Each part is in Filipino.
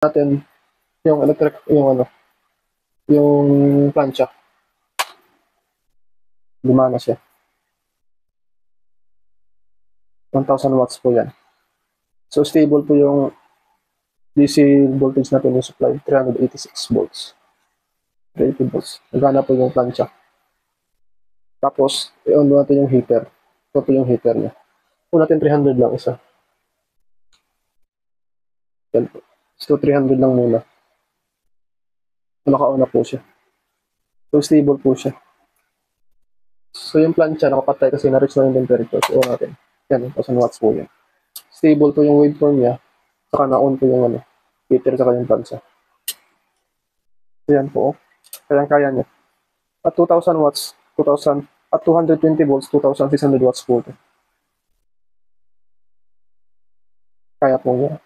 natin yung yung plancha. Gumana siya. 1,000 watts po yan. So, stable po yung DC voltage natin yung supply, 386 volts. 380 volts. Nagana po yung plancha. Tapos, i-on natin yung heater. Ito po yung heater niya. Po natin 300 lang isa. Yan po. So, 300 lang muna. Naka-on na po siya. So, stable po siya. So, yung plancha, nakapatay kasi na-reach na yung temperature. So, on natin. Yan, 1,000 watts po yan. Stable po yung waveform niya. Saka na-on po yung heater saka yung plancha. So, yan po. Kaya niya. At 2,000 watts, 2,000, at 220 volts, 2,600 watts po ito. Kaya po niya.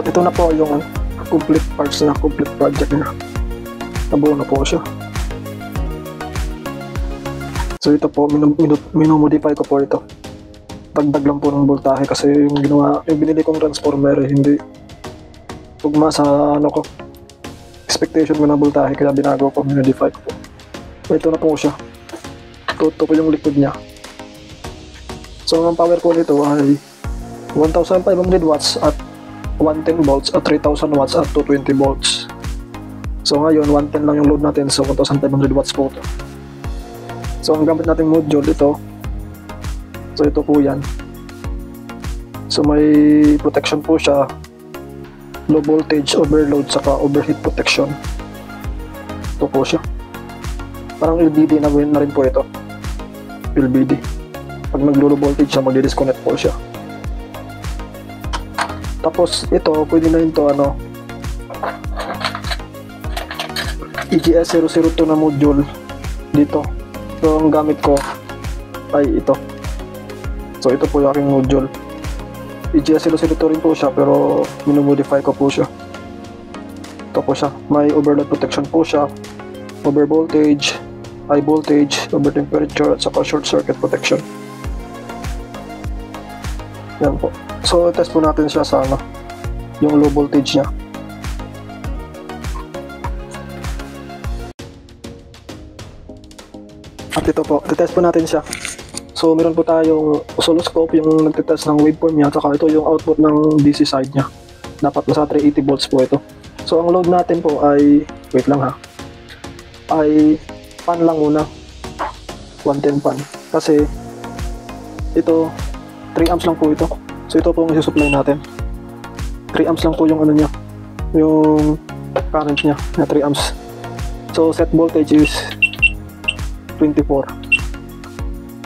At ito na po yung complete parts na, complete project na. Nabuo na po siya. So ito po, minumodify ko po ito. Dagdag lang po ng voltahe kasi yung binili kong transformer hindi tugma sa expectation ko na voltahe, kaya binago ko, minodify ko po. So ito na po siya. Ito po yung liquid niya. So ang power ko nito ay 1,500 watts at 110 volts at 3,000 watts at 220 volts. So ngayon 110 lang yung load natin, so 1,500 watts po ito. So ang gamit nating module ito. So ito po yan. So may protection po siya, low voltage, overload, saka overheat protection. Ito po siya. Parang LBD na rin po ito. LBD. Pag nag-low voltage siya, mag-disconnect po siya. Tapos ito, pwede na ito EGS002 na module dito. So ang gamit ko ay ito. So ito po yung aking module. EGS002 rin po siya, pero minumodify ko po siya. Ito po siya. May overload protection po siya, over voltage, high voltage, over temperature, at saka short circuit protection. Yan po. So test po natin siya sa yung low voltage niya. At ito po, test po natin siya. So meron po tayong oscilloscope, yung nagtitest ng waveform niya, saka ito yung output ng DC side niya. Dapat nasa 380 volts po ito. So ang load natin po ay, wait lang ha, ay pan lang muna, 110 pan. Kasi ito 3 amps lang po ito. So ito po ang isusupply natin. 3 amps lang po yung niya, yung current niya na 3 amps. So set voltage is 24.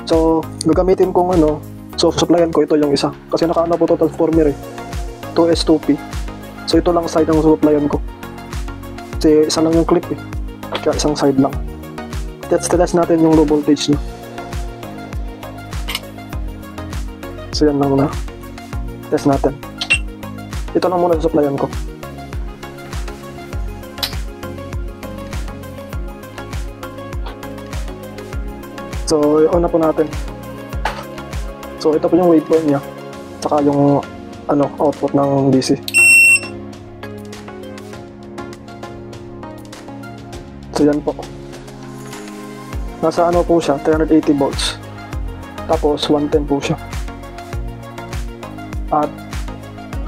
So gagamitin kong so supplyan ko ito yung isa. Kasi nakaano po to transformer 2S2P. So ito lang side ang supplyan ko. Kasi isa lang yung clip kaya isang side lang. Test natin yung low voltage niya. So yan lang na. Test natin. Ito lang muna sa supplyan ko. So on na po natin. So ito po yung waveform niya, saka yung output ng DC. So yan po. Nasa po siya, 380 volts. Tapos 110 po siya. At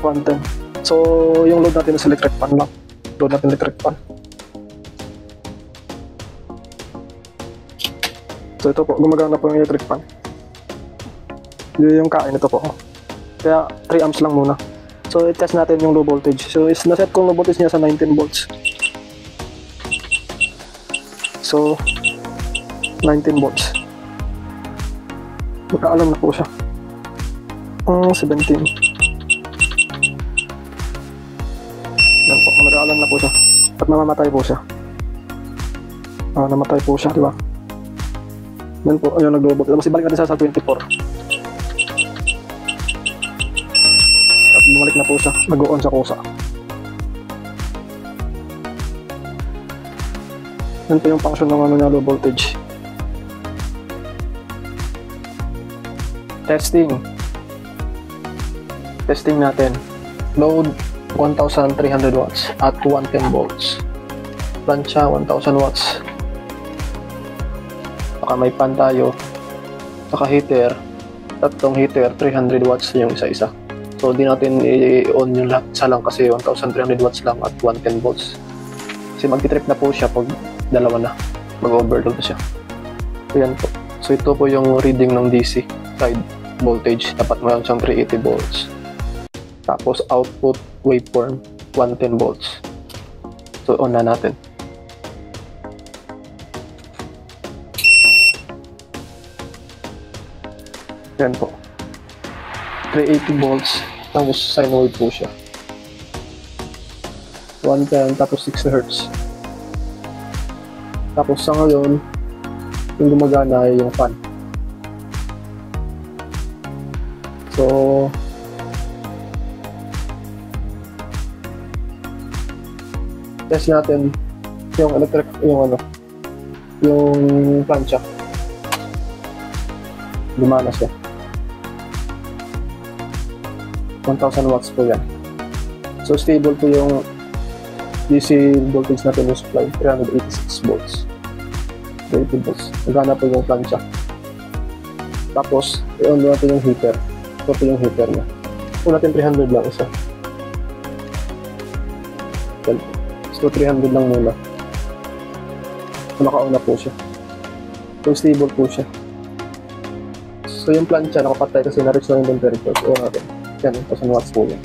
110. So yung load natin is electric fan lang. Load natin electric fan. So ito po, gumagana po yung electric fan. Yun yung kain ito po. Kaya 3 amps lang muna. So i-test natin yung low voltage. So naset ko low voltage niya sa 19 volts. So 19 volts. Magkaalam na po siya. 17. Yan po, magkaalam na po siya. At namamatay po siya. Namatay po siya, di ba? Yan po, ayun, nag-low voltage. Tapos ibalik natin sa 24. At bumalik na po siya. Nag-on sa kusa. Yan po yung function ng niya, low voltage. Testing natin. Load 1,300 watts at 110 volts. Plancha 1,000 watts. Saka may pan tayo. Saka heater. Tatlong heater, 300 watts yung isa-isa. So di natin i-on yung lahat. Isa lang kasi 1,300 watts lang at 110 volts. Kasi mag-trip na po siya pag dalawa na. Mag-overload na siya. So yan po. So ito po yung reading ng DC side voltage. Dapat mayroon siyang 380 volts. Tapos output waveform 110 volts. So on na natin. Yan po. 380 volts. Tapos sine wave po siya. 110 tapos 60 Hz. Tapos sa ngayon, yung gumagana ay yung fan. So test natin yung yung plancha. Gumana siya. 1000 watts po yan. So stable po yung DC voltage natin yung supply, 386 volts. 80 volts. Nagana po yung plancha. Tapos, i-on natin yung heater. Ito po yung heater niya. Kung natin 300 lang isa. So 300 lang muna. So naka-on na po siya. So stable po siya. So yung plancha nakapatay kasi na-reach na yung temperature. So on natin. Yan, 1000 watts po yan.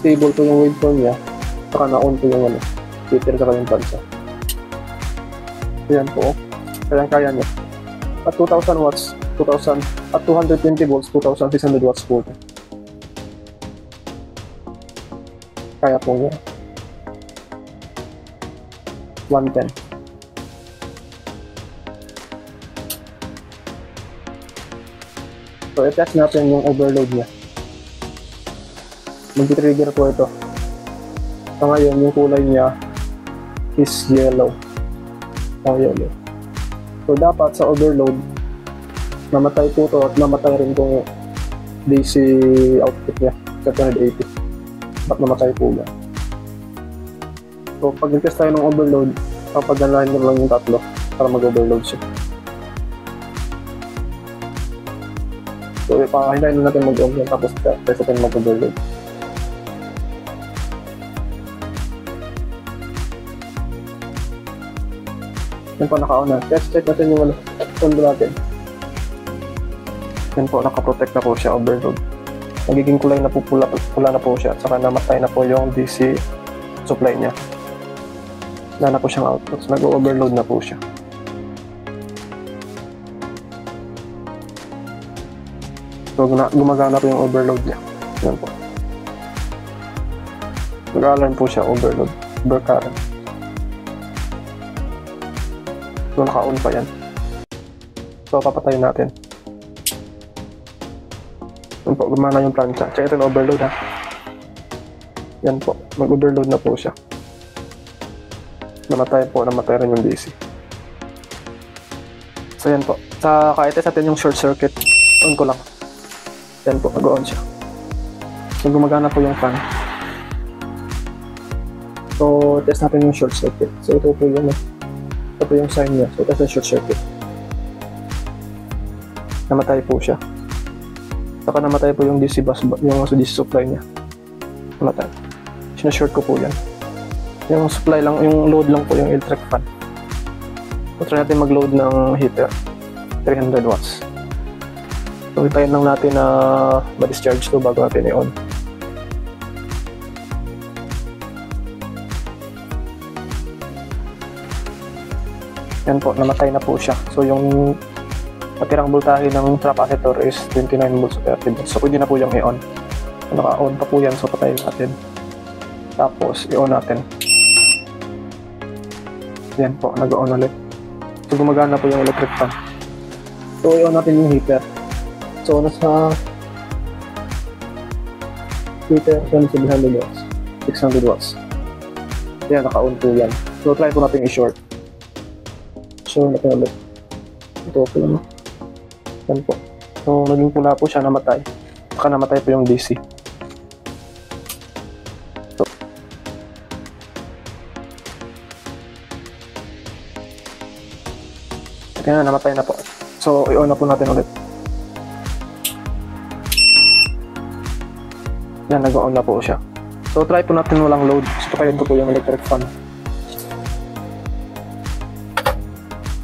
Stable po yung waveform niya. Saka na-on po yung heater saka yung plancha. So yan po. Kaya niya. At 2000 watts, 2000 at 220 volts, 2600 watts po. Kaya po niya. 110. So, i-test natin yung overload niya. Mag-trigger po ito. So, ngayon, yung kulay niya is yellow. Yellow. So, dapat sa overload, mamatay po ito at mamatay rin kung DC output niya. 780. Dapat mamatay po yan. So, pag nag-test tayo ng overload, papaganahin mo lang yung tatlo para mag-overload siya. So, ipakahintayin natin mag-on yan tapos test natin mag-overload. Yan po, naka-on na. Check natin yung condo natin. Yan po, naka-protect na po siya, overload. Nagiging kulay na po, pula na po siya at saka namatay na po yung DC supply niya. Wala na po siyang output. So, nag-overload na po siya. So, gumagana po yung overload niya. Yan po. Nag-alarm po siya, overload. Overcurrent. So, naka-on pa yan. So, papatayin natin. Yan po, gumana yung plancha. Check ito yung overload ha. Yan po, mag-overload na po siya. Namatay rin yung DC. So yan po. Sa ka-test natin yung short circuit, on ko lang. Yan po, mag-on siya. So gumagana po yung fan. So test natin yung short circuit. So ito po yung sign niya. So test yung short circuit. Namatay po siya. Saka namatay po yung DC bus, yung DC supply niya. Namatay. Sinashort ko po yan. Yung supply lang, yung load lang po yung electric fan. So try natin mag-load ng heater. 300 watts. So hintayin lang natin na ma-discharge to bago natin i-on. Yan po, namatay na po siya. So yung patirang voltahe ng capacitor is 29 volts o 30 volts. So pwede na po yung i-on. Naka-on pa po yan, so patayin natin. Tapos i-on natin. Yan po, nag-on ulit. So gumagana po yung electric fan. So i-on natin yung heater. So nasa heater 700 watts, 600 watts. Yan, naka-on po yan. So try po natin i-short. Short natin ulit. Ito po lang. Yan po. So naging pula po siya, namatay. Saka namatay po yung DC. Kaya namatay na po. So, i-on na po natin ulit. Yan, nag-on na po siya. So, try po natin walang load. So, kayo po yung electric fan.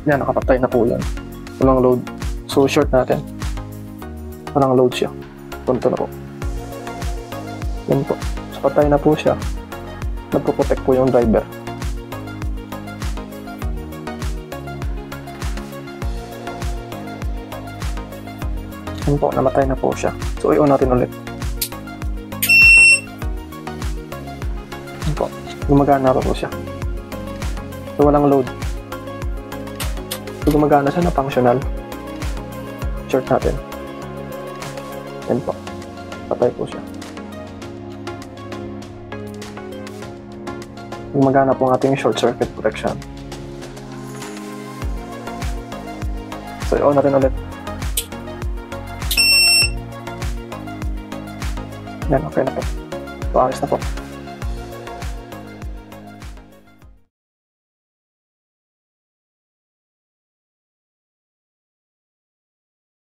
Yan, nakapatay na po yan. Walang load. So, short natin. Walang load siya. Punto na po. Yan po. So, patay na po siya. Nagpo-protect po yung driver. Yan po, namatay na po siya. So, i-on natin ulit. Yan po, gumagana pa po siya. So, walang load. So, gumagana siya na functional. Short natin. Yan po, patay po siya. Magana po ang ating short circuit protection. So, i-on natin ulit. Yan, okay na po. So, ayos na po.